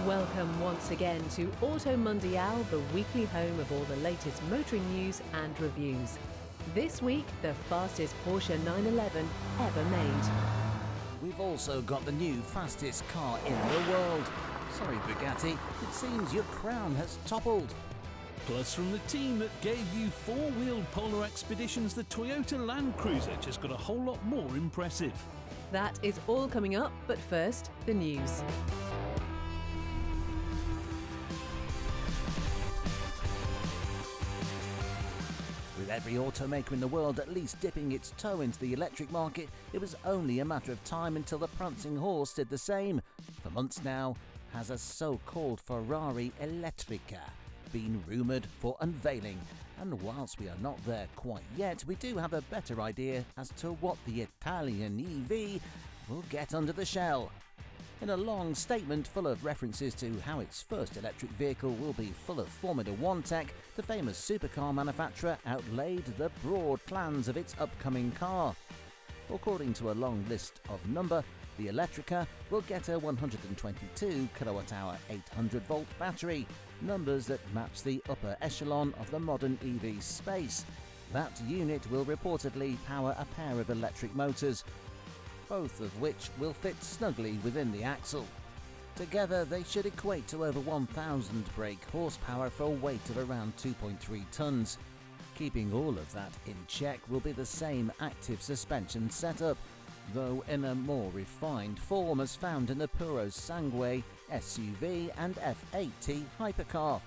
Welcome once again to Auto Mondial, the weekly home of all the latest motoring news and reviews. This week, the fastest Porsche 911 ever made. We've also got the new fastest car in the world. Sorry Bugatti, it seems your crown has toppled. Plus, from the team that gave you four-wheeled polar expeditions, the Toyota Land Cruiser just got a whole lot more impressive. That is all coming up, but first, the news. With every automaker in the world at least dipping its toe into the electric market, it was only a matter of time until the prancing horse did the same. For months now, has a so-called Ferrari Elettrica been rumoured for unveiling, and whilst we are not there quite yet, we do have a better idea as to what the Italian EV will get under the shell. In a long statement full of references to how its first electric vehicle will be full of Formula One tech, the famous supercar manufacturer outlaid the broad plans of its upcoming car. According to a long list of number, the Elettrica will get a 122 kWh 800-volt battery, numbers that match the upper echelon of the modern EV space. That unit will reportedly power a pair of electric motors, both of which will fit snugly within the axle. Together they should equate to over 1,000 brake horsepower for a weight of around 2.3 tonnes. Keeping all of that in check will be the same active suspension setup, though in a more refined form as found in the Puro Sangue SUV and F80 hypercar.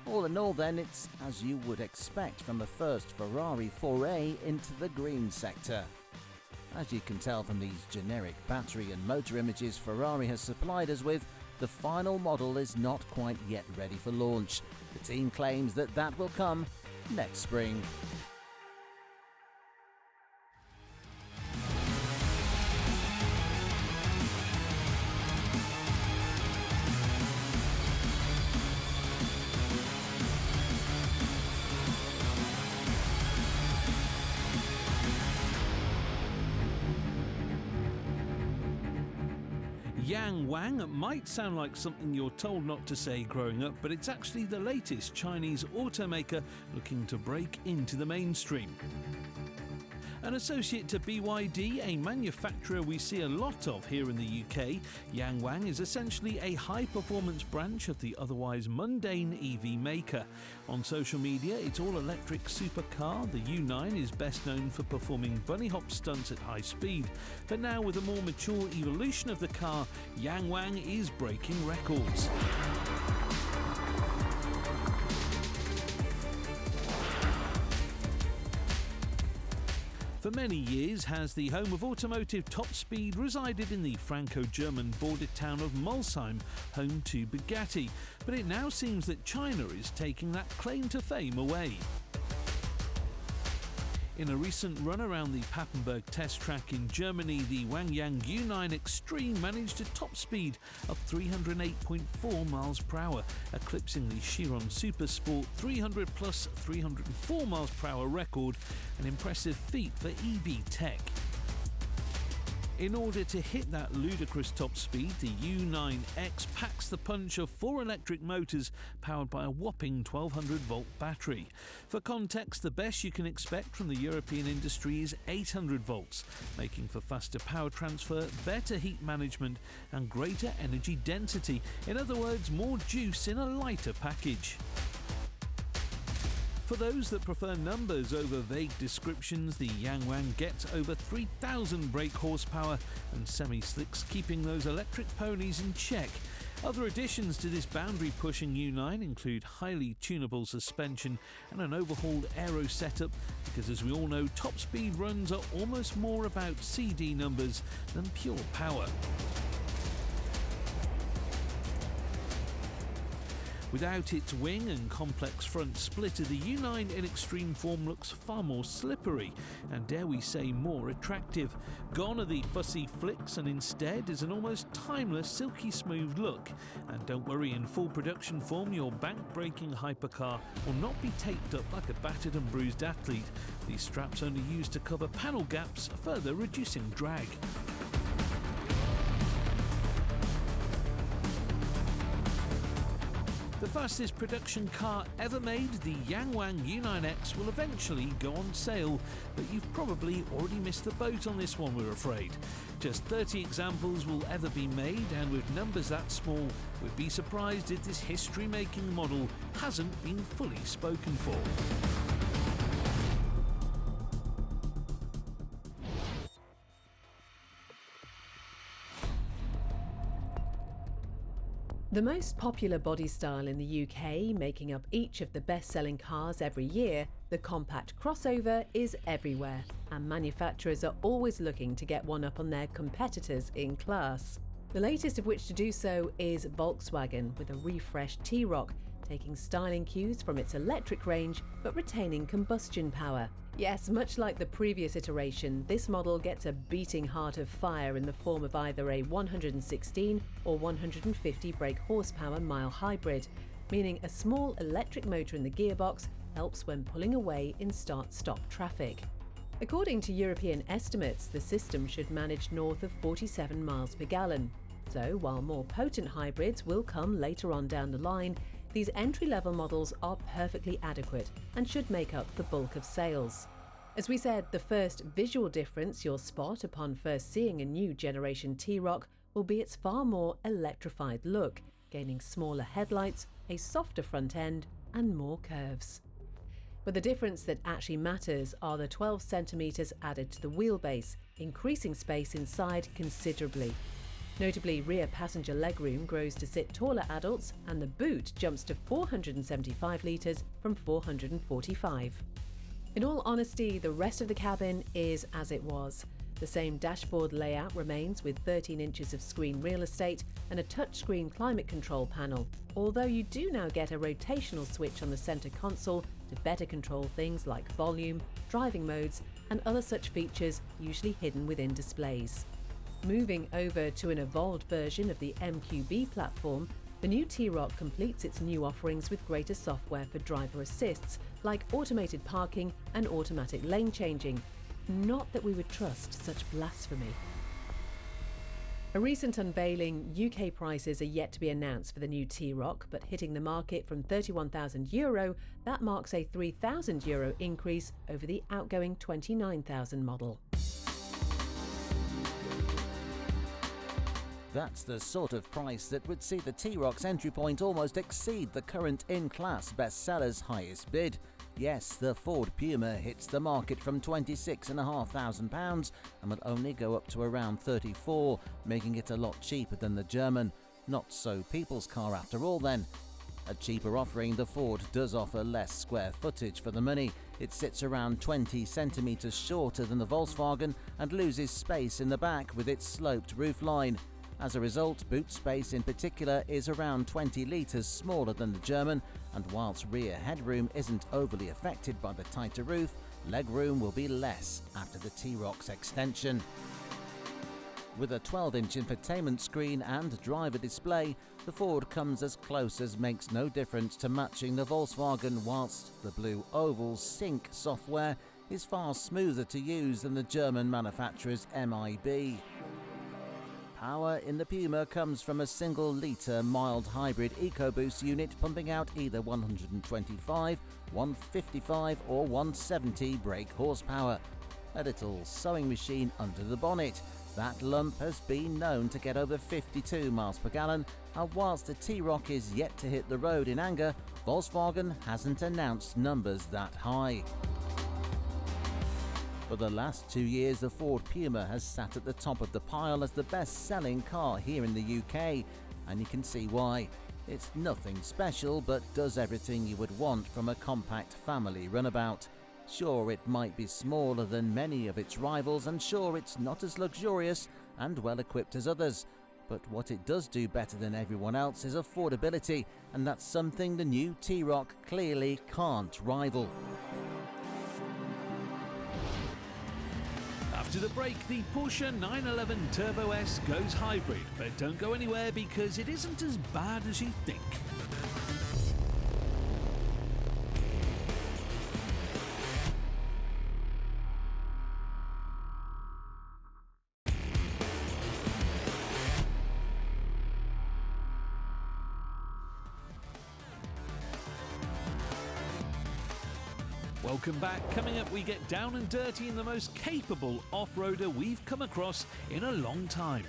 All in all then, it's as you would expect from the first Ferrari foray into the green sector. As you can tell from these generic battery and motor images Ferrari has supplied us with, the final model is not quite yet ready for launch. The team claims that will come next spring. YangWang might sound like something you're told not to say growing up, but it's actually the latest Chinese automaker looking to break into the mainstream. An associate to BYD, a manufacturer we see a lot of here in the UK, YangWang is essentially a high-performance branch of the otherwise mundane EV maker. On social media, its all-electric supercar, the U9, is best known for performing bunny hop stunts at high speed. But now, with a more mature evolution of the car, YangWang is breaking records. For many years has the home of automotive top speed resided in the Franco-German border town of Molsheim, home to Bugatti, but it now seems that China is taking that claim to fame away. In a recent run around the Papenburg test track in Germany, the YangWang U9 XTREME managed a top speed of 308.4 miles per hour, eclipsing the Chiron Supersport 300 plus 304 miles per hour record, an impressive feat for EV tech. In order to hit that ludicrous top speed, the U9X packs the punch of four electric motors powered by a whopping 1200-volt battery. For context, the best you can expect from the European industry is 800 volts, making for faster power transfer, better heat management and greater energy density. In other words, more juice in a lighter package. For those that prefer numbers over vague descriptions, the YangWang gets over 3,000 brake horsepower and semi-slicks, keeping those electric ponies in check. Other additions to this boundary-pushing U9 include highly tunable suspension and an overhauled aero setup, because as we all know, top speed runs are almost more about CD numbers than pure power. Without its wing and complex front splitter, the U9 in extreme form looks far more slippery and, dare we say, more attractive. Gone are the fussy flicks, and instead is an almost timeless silky smooth look. And don't worry, in full production form, your bank-breaking hypercar will not be taped up like a battered and bruised athlete. These straps only used to cover panel gaps, further reducing drag. fastest production car ever made, the YangWang U9X, will eventually go on sale, but you've probably already missed the boat on this one, we're afraid. Just 30 examples will ever be made, and with numbers that small, we'd be surprised if this history-making model hasn't been fully spoken for. The most popular body style in the UK, making up each of the best-selling cars every year, the compact crossover is everywhere, and manufacturers are always looking to get one up on their competitors in class. The latest of which to do so is Volkswagen, with a refreshed T-Roc, taking styling cues from its electric range but retaining combustion power. Yes, much like the previous iteration, this model gets a beating heart of fire in the form of either a 116 or 150 brake horsepower mile hybrid, meaning a small electric motor in the gearbox helps when pulling away in start-stop traffic. According to European estimates, the system should manage north of 47 miles per gallon. So, while more potent hybrids will come later on down the line, these entry-level models are perfectly adequate and should make up the bulk of sales. As we said, the first visual difference you'll spot upon first seeing a new generation T-Roc will be its far more electrified look, gaining smaller headlights, a softer front end and more curves. But the difference that actually matters are the 12 centimetres added to the wheelbase, increasing space inside considerably. Notably, rear passenger legroom grows to sit taller adults, and the boot jumps to 475 litres from 445. In all honesty, the rest of the cabin is as it was. The same dashboard layout remains, with 13 inches of screen real estate and a touchscreen climate control panel, although you do now get a rotational switch on the centre console to better control things like volume, driving modes and other such features usually hidden within displays. Moving over to an evolved version of the MQB platform, the new T-Roc completes its new offerings with greater software for driver assists like automated parking and automatic lane changing. Not that we would trust such blasphemy. A recent unveiling, UK prices are yet to be announced for the new T-Roc, but hitting the market from €31,000, that marks a €3,000 increase over the outgoing £29,000 model. That's the sort of price that would see the T-Roc's entry point almost exceed the current in-class bestseller's highest bid. Yes, the Ford Puma hits the market from £26,500 and will only go up to around 34, making it a lot cheaper than the German. Not so people's car after all then. A cheaper offering, the Ford does offer less square footage for the money. It sits around 20 centimetres shorter than the Volkswagen and loses space in the back with its sloped roofline. As a result, boot space in particular is around 20 litres smaller than the German, and whilst rear headroom isn't overly affected by the tighter roof, legroom will be less after the T-Roc's extension. With a 12-inch infotainment screen and driver display, the Ford comes as close as makes no difference to matching the Volkswagen, whilst the Blue Oval's Sync software is far smoother to use than the German manufacturer's MIB. Power in the Puma comes from a single-litre mild hybrid EcoBoost unit pumping out either 125, 155 or 170 brake horsepower. A little sewing machine under the bonnet. That lump has been known to get over 52 miles per gallon, and whilst the T-Roc is yet to hit the road in anger, Volkswagen hasn't announced numbers that high. For the last 2 years, the Ford Puma has sat at the top of the pile as the best-selling car here in the UK, and you can see why. It's nothing special, but does everything you would want from a compact family runabout. Sure, it might be smaller than many of its rivals, and sure, it's not as luxurious and well-equipped as others. But what it does do better than everyone else is affordability, and that's something the new T-Roc clearly can't rival. After the break, the Porsche 911 Turbo S goes hybrid, but don't go anywhere because it isn't as bad as you think. Welcome back. Coming up, we get down and dirty in the most capable off-roader we've come across in a long time.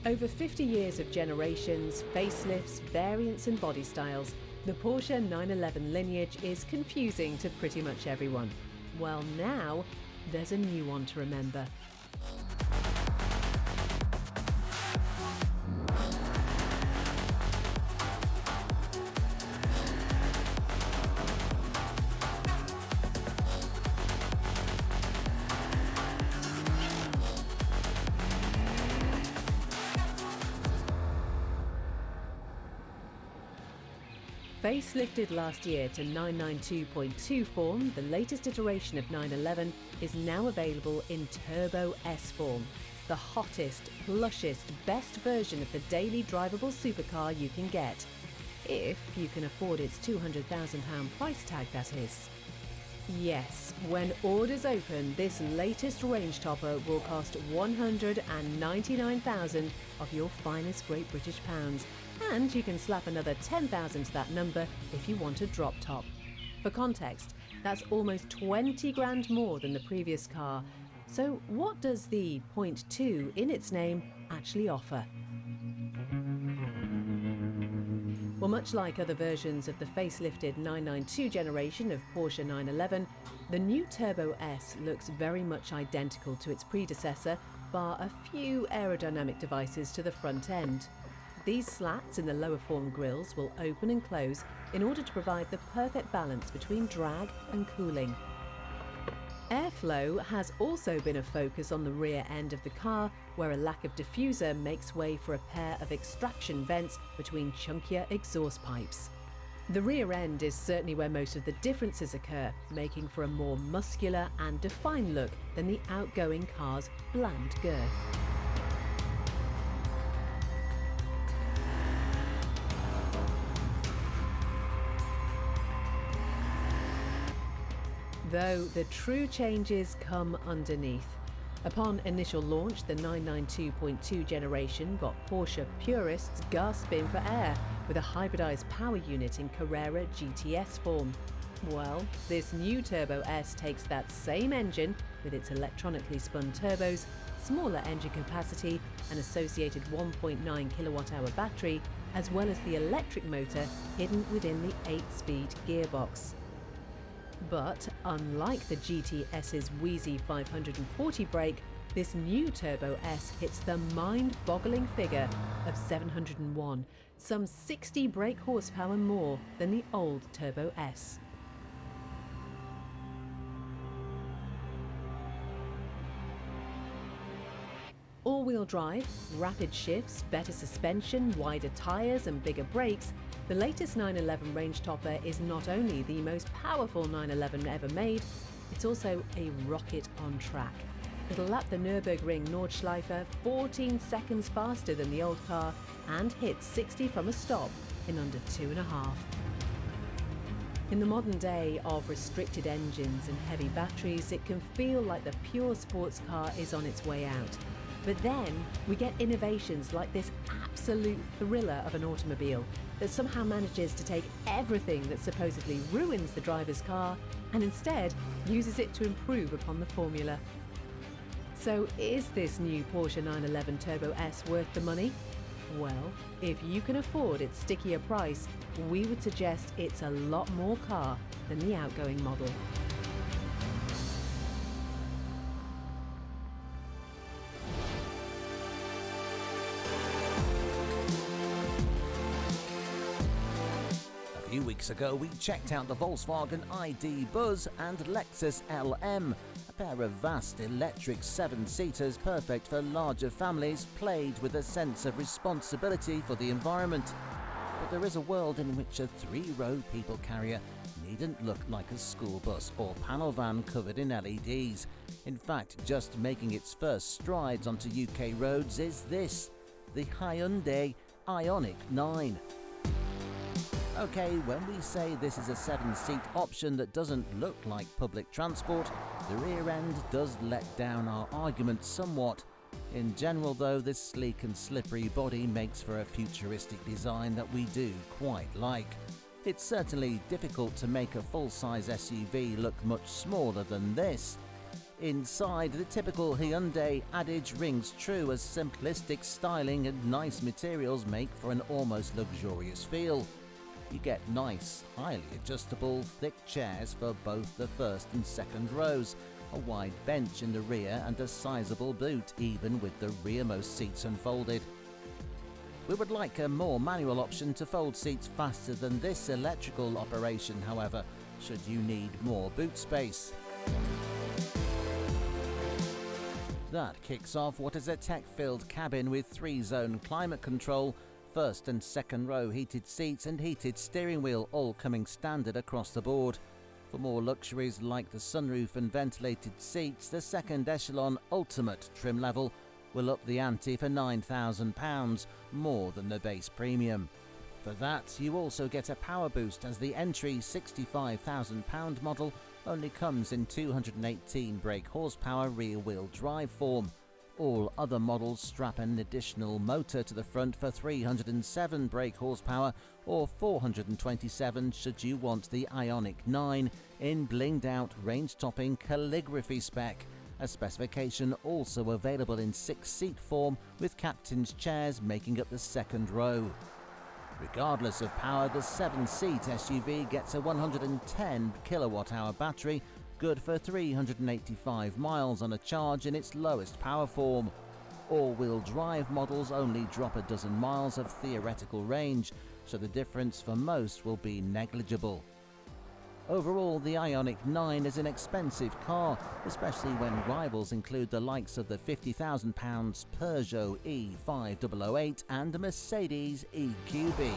Over 50 years of generations, facelifts, variants and body styles, the Porsche 911 lineage is confusing to pretty much everyone. Well, now there's a new one to remember. Facelifted last year to 992.2 form, the latest iteration of 911 is now available in Turbo S form, the hottest, plushest, best version of the daily drivable supercar you can get. If you can afford its £200,000 price tag, that is. Yes, when orders open, this latest range topper will cost $199,000 of your finest Great British pounds. And you can slap another 10,000 to that number if you want a drop top. For context, that's almost 20 grand more than the previous car. So what does the .2 in its name actually offer? Well, much like other versions of the facelifted 992 generation of Porsche 911, the new Turbo S looks very much identical to its predecessor, bar a few aerodynamic devices to the front end. These slats in the lower form grills will open and close in order to provide the perfect balance between drag and cooling. Airflow has also been a focus on the rear end of the car, where a lack of diffuser makes way for a pair of extraction vents between chunkier exhaust pipes. The rear end is certainly where most of the differences occur, making for a more muscular and defined look than the outgoing car's bland girth. Though the true changes come underneath. Upon initial launch, the 992.2 generation got Porsche purists gasping for air with a hybridized power unit in Carrera GTS form. Well, this new Turbo S takes that same engine with its electronically spun turbos, smaller engine capacity and associated 1.9 kilowatt-hour battery, as well as the electric motor hidden within the 8-speed gearbox. But unlike the GTS's wheezy 540 brake, this new Turbo S hits the mind-boggling figure of 701, some 60 brake horsepower more than the old Turbo S. All-wheel drive, rapid shifts, better suspension, wider tyres and bigger brakes, the latest 911 range topper is not only the most powerful 911 ever made, it's also a rocket on track. It'll lap the Nürburgring Nordschleife 14 seconds faster than the old car and hit 60 from a stop in under 2.5. In the modern day of restricted engines and heavy batteries, it can feel like the pure sports car is on its way out. But then we get innovations like this absolute thriller of an automobile that somehow manages to take everything that supposedly ruins the driver's car and instead uses it to improve upon the formula. So is this new Porsche 911 Turbo S worth the money? Well, if you can afford its stickier price, we would suggest it's a lot more car than the outgoing model. A few weeks ago, we checked out the Volkswagen ID Buzz and Lexus LM, a pair of vast electric seven-seaters perfect for larger families, plagued with a sense of responsibility for the environment. But there is a world in which a three-row people carrier needn't look like a school bus or panel van covered in LEDs. In fact, just making its first strides onto UK roads is this, the Hyundai Ioniq 9. Okay, when we say this is a 7-seat option that doesn't look like public transport, The rear end does let down our argument somewhat. In general though, this sleek and slippery body makes for a futuristic design that we do quite like. It's certainly difficult to make a full-size SUV look much smaller than this. Inside, the typical Hyundai adage rings true as simplistic styling and nice materials make for an almost luxurious feel. You get nice, highly adjustable, thick chairs for both the first and second rows, a wide bench in the rear and a sizable boot even with the rearmost seats unfolded. We would like a more manual option to fold seats faster than this electrical operation, however, should you need more boot space. That kicks off what is a tech-filled cabin with 3-zone climate control, first and second row heated seats and heated steering wheel all coming standard across the board. For more luxuries like the sunroof and ventilated seats, the second echelon ultimate trim level will up the ante for £9,000, more than the base premium. For that, you also get a power boost as the entry £65,000 model only comes in 218 brake horsepower rear-wheel drive form. All other models strap an additional motor to the front for 307 brake horsepower or 427 should you want the Ioniq 9 in blinged-out range-topping calligraphy spec. A specification also available in 6-seat form with captain's chairs making up the second row. Regardless of power, the 7-seat SUV gets a 110 kilowatt-hour battery, good for 385 miles on a charge in its lowest power form. All-wheel drive models only drop a dozen miles of theoretical range, so the difference for most will be negligible. Overall, the Ioniq 9 is an expensive car, especially when rivals include the likes of the £50,000 Peugeot E5008 and Mercedes EQB.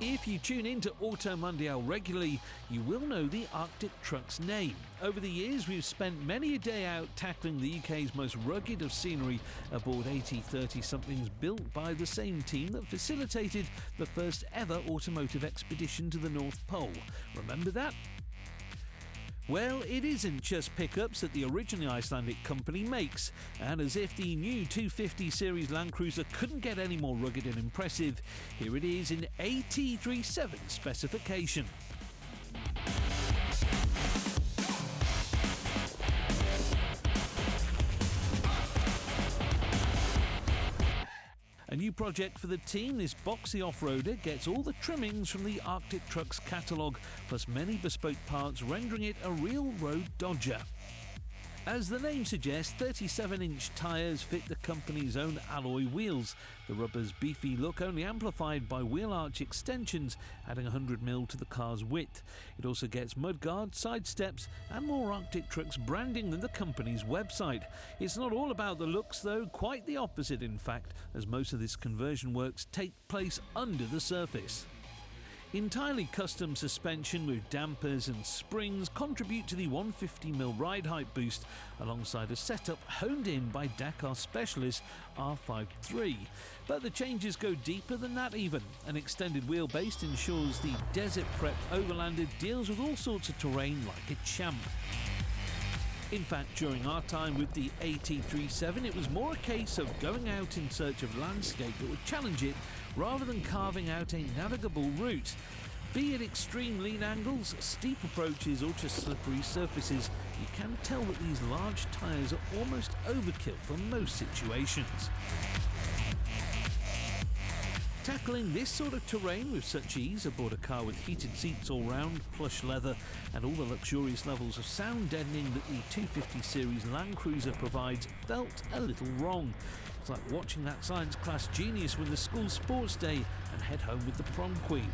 If you tune in to Auto Mondial regularly, you will know the Arctic truck's name. Over the years, we've spent many a day out tackling the UK's most rugged of scenery aboard 80-30-somethings built by the same team that facilitated the first ever automotive expedition to the North Pole. Remember that? Well, it isn't just pickups that the originally Icelandic company makes, and as if the new 250 series Land Cruiser couldn't get any more rugged and impressive, here it is in AT37 specification. A new project for the team, this boxy off-roader gets all the trimmings from the Arctic Trucks catalogue, plus many bespoke parts rendering it a real road dodger. As the name suggests, 37-inch tyres fit the company's own alloy wheels, the rubber's beefy look only amplified by wheel arch extensions, adding 100mm to the car's width. It also gets mudguards, side steps and more Arctic Trucks branding than the company's website. It's not all about the looks though, quite the opposite in fact, as most of this conversion works take place under the surface. Entirely custom suspension with dampers and springs contribute to the 150mm ride height boost, alongside a setup honed in by Dakar specialist R53. But the changes go deeper than that even. An extended wheelbase ensures the desert-prepped overlander deals with all sorts of terrain like a champ. In fact, during our time with the AT37, it was more a case of going out in search of landscape that would challenge it rather than carving out a navigable route. Be it extreme lean angles, steep approaches or just slippery surfaces, you can tell that these large tyres are almost overkill for most situations. Tackling this sort of terrain with such ease aboard a car with heated seats all round, plush leather and all the luxurious levels of sound deadening that the 250 series Land Cruiser provides felt a little wrong. It's like watching that science class genius win the school sports day and head home with the prom queen.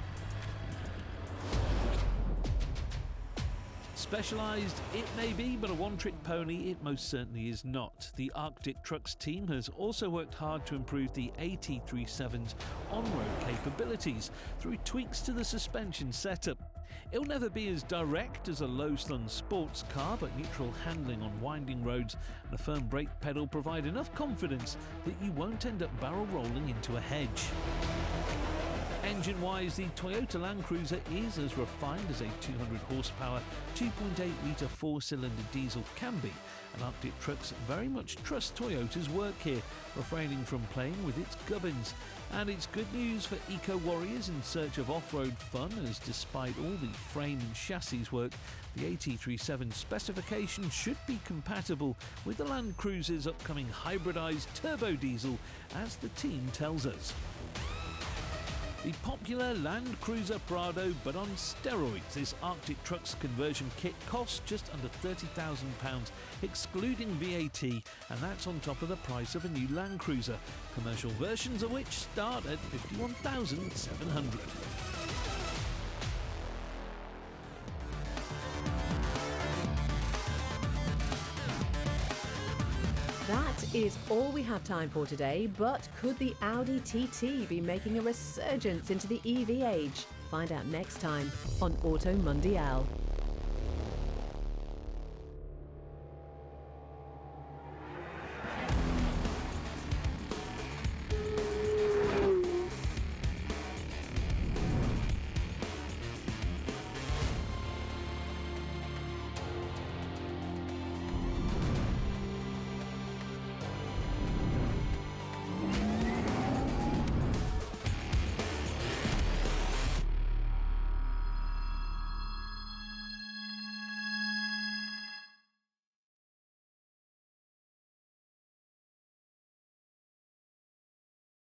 Specialised it may be, but a one-trick pony it most certainly is not. The Arctic Trucks team has also worked hard to improve the AT37's on-road capabilities through tweaks to the suspension setup. It'll never be as direct as a low-slung sports car, but neutral handling on winding roads and a firm brake pedal provide enough confidence that you won't end up barrel rolling into a hedge. Engine-wise, the Toyota Land Cruiser is as refined as a 200 horsepower, 2.8 litre four-cylinder diesel can be, and Arctic Trucks very much trust Toyota's work here, refraining from playing with its gubbins. And it's good news for eco-warriors in search of off-road fun, as despite all the frame and chassis work, the AT37 specification should be compatible with the Land Cruiser's upcoming hybridised turbo diesel, as the team tells us. The popular Land Cruiser Prado, but on steroids. This Arctic Trucks conversion kit costs just under £30,000, excluding VAT, and that's on top of the price of a new Land Cruiser, commercial versions of which start at £51,700. That is all we have time for today, but could the Audi TT be making a resurgence into the EV age? Find out next time on Auto Mondial.